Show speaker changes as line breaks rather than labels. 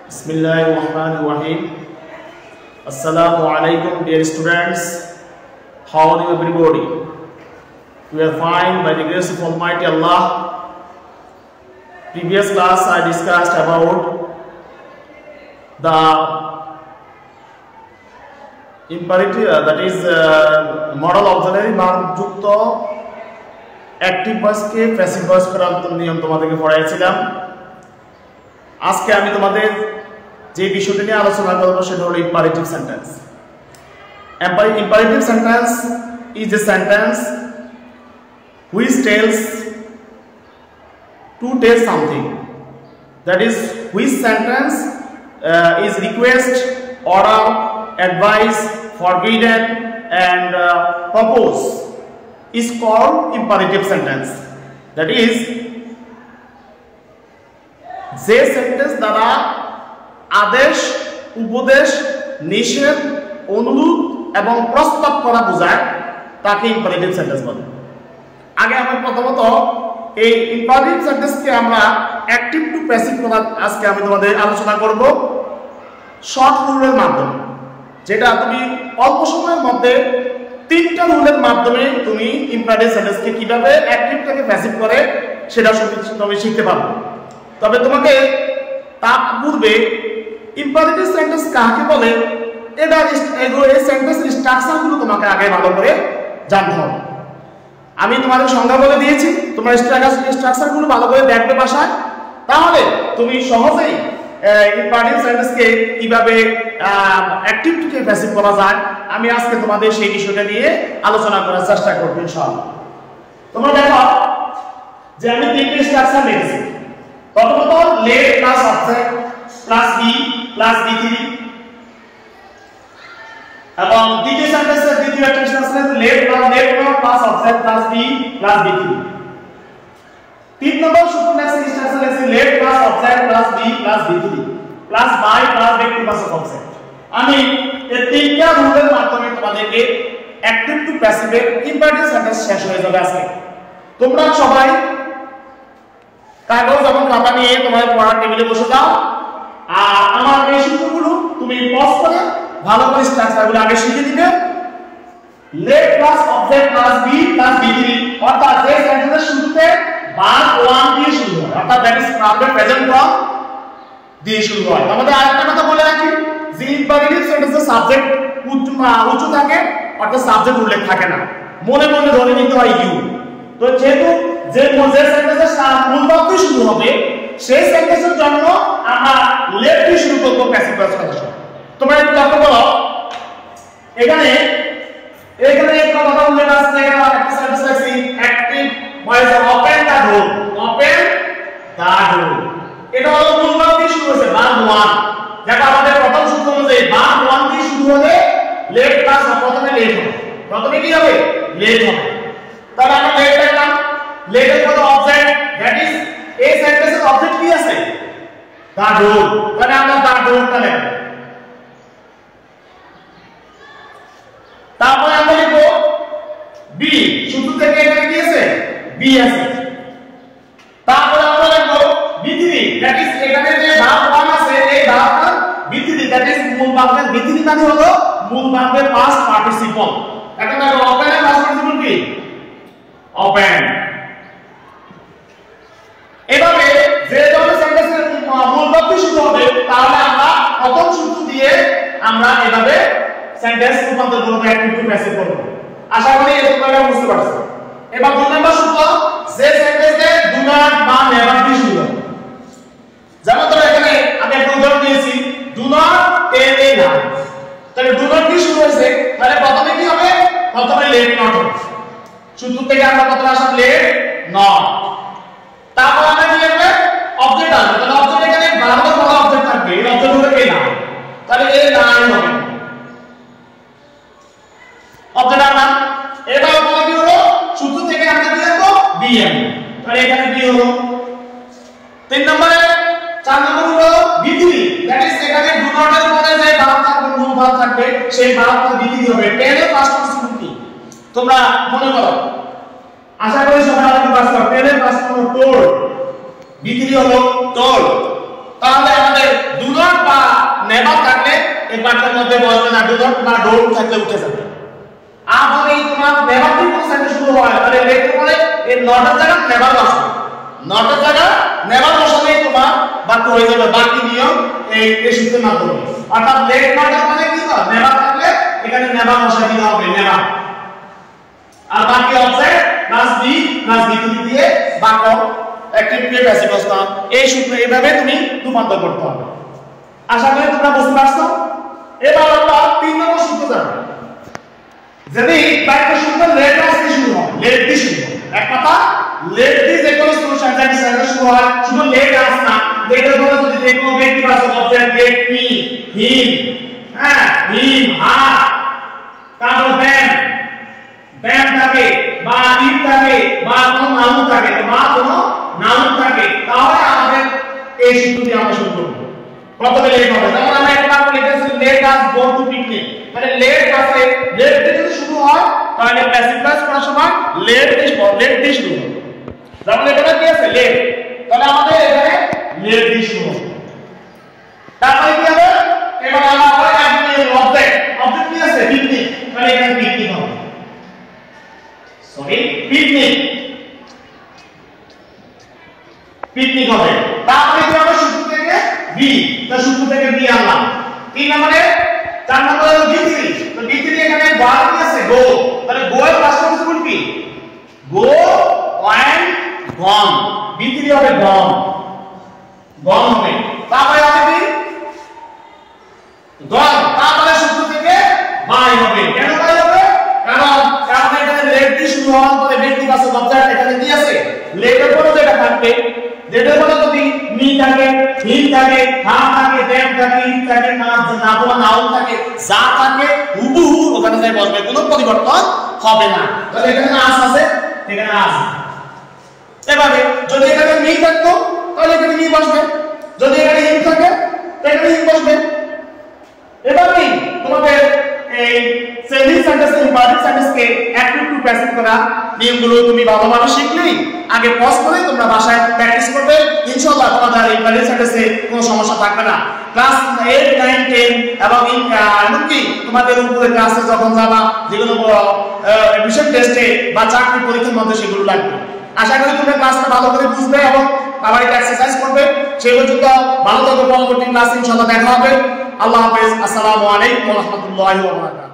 Bismillahirrahmanirrahim. Assalamu alaikum, dear students. How are you, everybody? We are fine by the grace of Almighty Allah. Previous class I discussed about the imperative, that is model auxiliary verb যুক্ত active voice কে passive voice করার নিয়ম তোমাদেরকে পড়াইছিলাম। আজকে আমি তোমাদের যে বিষয়টি নিয়ে আলোচনা করব সেটা হলো imperative sentence. Imperative sentence is a sentence which tells to tell something. That is, which sentence is request, order, advice, forbidden, and propose is called imperative sentence. That is, যে সেন্টেন্স দ্বারা আদেশ, উপদেশ, নিষেধ, অনুরোধ এবং প্রস্তাব করা বোঝায় তাকে ইম্পারেটিভ সেন্টেন্স বলে। আগে আমরা প্রথমত এই ইম্পারেটিভ সেন্টেন্সকে আমরা অ্যাক্টিভ টু প্যাসিভ করা আজকে আমি তোমাদের আলোচনা করব শর্ট রুলের মাধ্যমে, যেটা তুমি অল্প সময়ের মধ্যে তিনটা রুলের মাধ্যমে তুমি ইম্পারেটিভ সেন্টেন্সকে কিভাবে অ্যাক্টিভ থেকে প্যাসিভ করে সেটা তুমি শিখতে পারবে। তবে তোমাকে তার পূর্বে ইম্পারেটিভ সেন্টেন্স কাকে বলে এই সেন্টেন্সের স্ট্রাকচারগুলো তোমাকে আগে ভালো করে জানতে হবে। আমি তোমাদের সংজ্ঞা বলে দিয়েছি, তোমরা স্ট্রাকচারগুলো ভালো করে দেখবে বাসায়, তাহলে তুমি সহজেই ইম্পারেটিভ সেন্টেন্সকে কিভাবে অ্যাক্টিভ থেকে প্যাসিভ করা যায় আমি আজকে তোমাদের সেই বিষয়টা নিয়ে আলোচনা করার চেষ্টা করব ইনশাআল্লাহ। তোমরা দেখো যে আমি তিনটে স্ট্রাকচার লিখেছি। প্রথমত let plus object plus be plus V3, এবং দ্বিতীয় সেন্টেন্সের দ্বিতীয় একটা structure let plus object plus be plus V3. তিন নম্বর সূত্র লেখছি স্ট্রাকচার লেখছি let plus object plus be plus V3 plus by plus vector plus object. আমি এই তিনটা রুলের মাধ্যমে তোমাদেরকে অ্যাক্টিভ টু প্যাসিভের ইম্পারেটিভ সেন্টেন্স শেষ হয়ে যাবে আজকে। তোমরা সবাই কাগজ এবং খাতা নিয়ে তোমার পড়ার টেবিলে বসে যাও, আর আমার এই সূত্রগুলো তুমি পজ করে ভালো করে স্ট্রাকচারগুলো আগে শিখে দিবে। Let plus object plus be plus V3, অর্থাৎ যে সেন্টেন্সের শুরুতে ভার্ব ওয়ান দিয়ে শুরু হয়, অর্থাৎ দ্যাট ইজ প্রেজেন্ট ফর্ম দিয়ে শুরু হয়। আমাদের আরেকটা কথা বলে রাখি যে ইম্পারেটিভ সেন্টেন্সের সাবজেক্ট উঁচু থাকে, অর্থাৎ সাবজেক্ট উল্লেখ থাকে না, মনে মনে ধরে নিতে হয় ইউ। তো যেহেতু যে সেন্টেন্সের মূল বাক্য শুরু হবে সেই সেন্টেন্সের জন্য আমরা লেট দিয়ে শুরু করব প্যাসিভ ভয়েস কন্ডিশন। তোমরা একটু লক্ষ্য করো, এখানে এক কথা উল্লেখ আছে, একটা সেন্টেন্স আছে active voice open the door, open the door. এটা হলো মূল বাক্য দিয়ে শুরু হয়েছে ভার্ব ওয়ান। দেখো আমাদের প্রথম সূত্র অনুযায়ী ভার্ব ওয়ান দিয়ে শুরু হলে লেট প্লাস প্রথমে লেট হবে, প্রথমে কি হবে লেট হবে। তাহলে আমরা লেট লিখলাম, লেটের পরে অবজেক্ট, দ্যাট ইজ এই সেন্টেন্সের অবজেক্ট কি আছে দা ডোর, তাহলে আমরা দা ডোরটা লিখব। তারপরে আমরা লিখব বি, সূত্র থেকে এখানে কি আছে বি আছে। তারপরে আমরা লিখব বি3, দ্যাট ইজ এখানে যে ভার্ব ওয়ান আছে এই ভার্বটা বি3, দ্যাট ইজ মূল ভার্বের বি3 মানে হলো মূল ভার্বের পাস্ট পার্টিসিপল। এখন দেখো ওপেনের পাস্ট পার্টিসিপল কি ওপেন। এভাবে যে ধরনের সেন্টেন্সের মূল বাক্য শুরু হবে তাহলে আমরা প্রথম সূত্র দিয়ে আমরা এভাবে সেন্টেন্স রূপান্তর করব, অ্যাক্টিভ টু প্যাসিভ করব। আশা করি এটা তোমরা বুঝতে পারছো। এবার দুই নম্বর সূত্র, যে সেন্টেন্সে ডু নট বা নেভার দিয়ে শুরু হবে। যেমন ধরো এখানে আমি একটা উদাহরণ দিয়েছি ডু নট টেল এ লাই, তাহলে ডু নট দিয়ে শুরু হয়েছে, তাহলে প্রথমে কি হবে প্রথমে লেট নট হবে। সূত্র থেকে আমরা প্রথমে আসলে লেট নট, তারপর আমরা কি লিখবে অবজেক্ট আসবে, তাহলে অবজেক্ট এখানে ভার্বের বড় অবজেক্ট থাকবে, এই অবজেক্ট হলো এ নাই, তাহলে এ নাই হবে অবজেক্ট আনলাম। এবার পরে কি হলো সূত্র থেকে আমরা কি লিখব বিএম, তাহলে এখানে বি হলো। তিন নম্বরে চার নম্বর হলো বি3, দ্যাট ইজ এখানে ডু নট এর পরে যে ভার্ব থাকবে মূল ভার্ব থাকবে সেই ভার্বটা বি3 হবে। টেল এর পাস্ট পার্টিসিপল কি তোমরা মনে করো, আশা করি সবাই আমাকে পাস করো। টেল এর পাস্ট হলো টোল্ড, বি3 হলো টোল্ড, তাহলে আমাদের ডু নট নেভার থাকলে এই বাক্যের মধ্যে বসবে না, ডু নট বা ডোন্ট থাকলে উঠে যাবে। আর যদি তোমার নেভার দিয়ে কোন সেন্টেন্স শুরু হয় তাহলে লেখতে পারে এই নটের জায়গা নেভার বসবে, নটের জায়গা নেভার বসালেই তোমার বাক্য হয়ে যাবে। বাকি নিয়ম এই সূত্রের মাধ্যমে। অর্থাৎ লেট নটের মানে কি হয়, নেভার থাকলে এখানে নেভার বসাই দিতে হবে, নেভার। আর বাকি অবজেক্ট প্লাস বি তুমি দিয়ে বাক্য অ্যাক্টিভ ক্রিয়া প্যাসিভ অবস্থা এই সূত্র এইভাবে তুমি রূপান্তর করতে হবে। আশা করি তোমরা বুঝতে পারছো। এবার আমরা 3 নম্বর সূত্র জানব। যদি বাক্য সূত্র লেট দিয়ে শুরু হয়, লেট দিয়ে শুরু হয়, এক কথা লেট দিয়ে যে কোনো সলিউশন সেন্টেন্স শুরু হয়, শুধু লেট আসে না, লেটের পরে যদি যে কোনো ব্যক্তিবাচক অবজেক্ট গেট মি হিম, হ্যাঁ হিম হার, তারপর দেন থাকে বা ইট থাকে বা কোনো নাউন থাকে, বা কোনো নাউন থাকে, তাহলে আমাদের এই সূত্রটি আমরা শুরু করব। প্রথমে লেট হবে, যেমন আমরা একটা বাক্য লিখেছি let us go to picnic, মানে লেট আসে, লেট দিয়ে যদি শুরু হয় তাহলে প্যাসিভ ক্লাস করার সময় লেট দিয়ে শুরু হবে। যেমন এখানে কি আছে লেট, তাহলে আমাদের এখানে লেট দিয়ে শুরু হবে। তারপরে কি হবে, এবার আমরা আবার অবজেক্ট কি আছে পিকনিক, তাহলে এখানে পিকনিক হবে, সরি পিকনিক হবে। তারপরে কি হবে, সূত্র থেকে বি, তো সূত্র থেকে বি আনলাম। 3 নম্বরে 4 নম্বরে বি3, তো বি3 এখানে ভার্ব কি আছে গো, তাহলে গো এর পাস্ট পার্টিসিপল কি গো, ওয়েন্ট, গন, বি3 হবে গন হবে। তারপরে হবে কি গন, তারপরে সূত্র থেকে বাই হবে। কেন বাই হবে, কারণ এখানে লেট দিয়ে শুরু হওয়ার পরে ব্যক্তিবাচক অবজেক্ট এখানে কি আছে, লেটের পরে যেটা থাকবে, লেটের পরে যদি মি থাকে, হিম থাকে, হাম থাকে, দেম থাকে, ইট থাকে, নাউন থাকে, যা থাকে হুবহু ওখানে যাই বসবে, কোনো পরিবর্তন হবে না। তাহলে এখানে আস আছে, এখানে আস। এভাবে যদি এখানে মি থাকতো তাহলে এখানে মি বসবে, যদি এখানে হিম থাকে তাহলে এখানে হিম বসবে। এভাবেই তোমাদের এই সেন্টেন্স সেন্টেন্স ইম্পারেটিভ সেন্টেন্সকে অ্যাক্টিভ টু প্যাসিভ করা নিয়মগুলো তুমি ভালোভাবে শিখলেই আগে পজ করে তোমরা বাসায় প্র্যাকটিস করবে, ইনশাআল্লাহ তোমাদের ইম্পারেটিভ সেন্টেন্সে কোনো সমস্যা থাকবে না। ক্লাস 8 9 10 এবং এমনকি তোমাদের উপরে ক্লাসে যখন যাবা যেগুলো বিশেষ টেস্টে বা চাকরি পরীক্ষার মধ্যে সেগুলো লাগবে। আশা করি তোমরা ক্লাসটা ভালো করে বুঝবে এবং আবার এটা এক্সারসাইজ করবে। সেই পর্যন্ত ভালো থাকো, পরবর্তী ক্লাসে ইনশাআল্লাহ দেখা হবে। আল্লাহ হাফেজ, আসসালামু আলাইকুম ওয়া রাহমাতুল্লাহি ওয়া বারাকাতুহু।